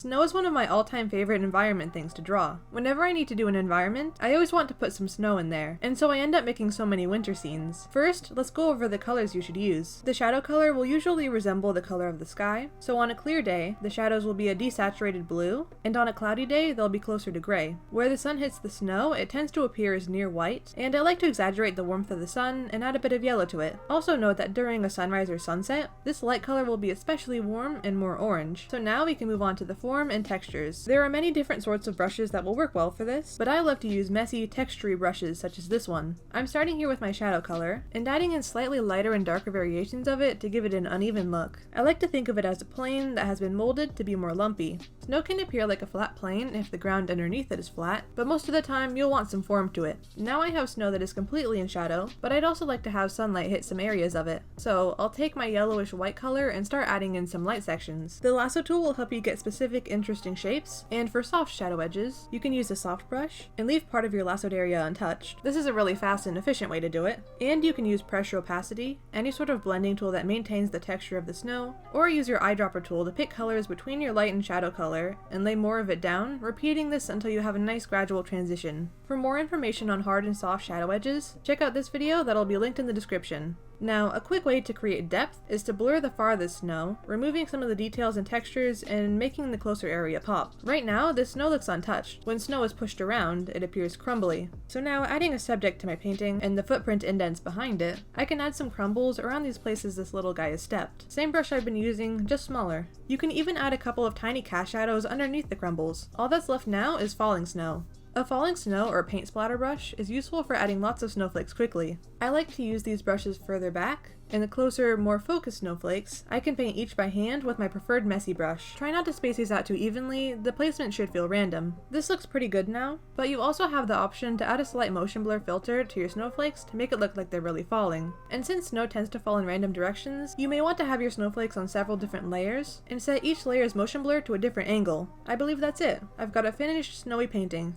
Snow is one of my all-time favorite environment things to draw. Whenever I need to do an environment, I always want to put some snow in there, and so I end up making so many winter scenes. First, let's go over the colors you should use. The shadow color will usually resemble the color of the sky, so on a clear day, the shadows will be a desaturated blue, and on a cloudy day, they'll be closer to gray. Where the sun hits the snow, it tends to appear as near white, and I like to exaggerate the warmth of the sun and add a bit of yellow to it. Also note that during a sunrise or sunset, this light color will be especially warm and more orange. So now we can move on to the form and textures. There are many different sorts of brushes that will work well for this, but I love to use messy, textury brushes such as this one. I'm starting here with my shadow color, and adding in slightly lighter and darker variations of it to give it an uneven look. I like to think of it as a plane that has been molded to be more lumpy. Snow can appear like a flat plane if the ground underneath it is flat, but most of the time you'll want some form to it. Now I have snow that is completely in shadow, but I'd also like to have sunlight hit some areas of it. So I'll take my yellowish white color and start adding in some light sections. The lasso tool will help you get specific interesting shapes, and for soft shadow edges, you can use a soft brush and leave part of your lassoed area untouched. This is a really fast and efficient way to do it. And you can use pressure opacity, any sort of blending tool that maintains the texture of the snow, or use your eyedropper tool to pick colors between your light and shadow color and lay more of it down, repeating this until you have a nice gradual transition. For more information on hard and soft shadow edges, check out this video that'll be linked in the description. Now, a quick way to create depth is to blur the farthest snow, removing some of the details and textures and making the closer area pop. Right now, this snow looks untouched. When snow is pushed around, it appears crumbly. So now, adding a subject to my painting and the footprint indents behind it, I can add some crumbles around these places this little guy is stepped. Same brush I've been using, just smaller. You can even add a couple of tiny cast shadows underneath the crumbles. All that's left now is falling snow. A falling snow or paint splatter brush is useful for adding lots of snowflakes quickly. I like to use these brushes further back, and the closer, more focused snowflakes, I can paint each by hand with my preferred messy brush. Try not to space these out too evenly, the placement should feel random. This looks pretty good now, but you also have the option to add a slight motion blur filter to your snowflakes to make it look like they're really falling. And since snow tends to fall in random directions, you may want to have your snowflakes on several different layers, and set each layer's motion blur to a different angle. I believe that's it. I've got a finished snowy painting.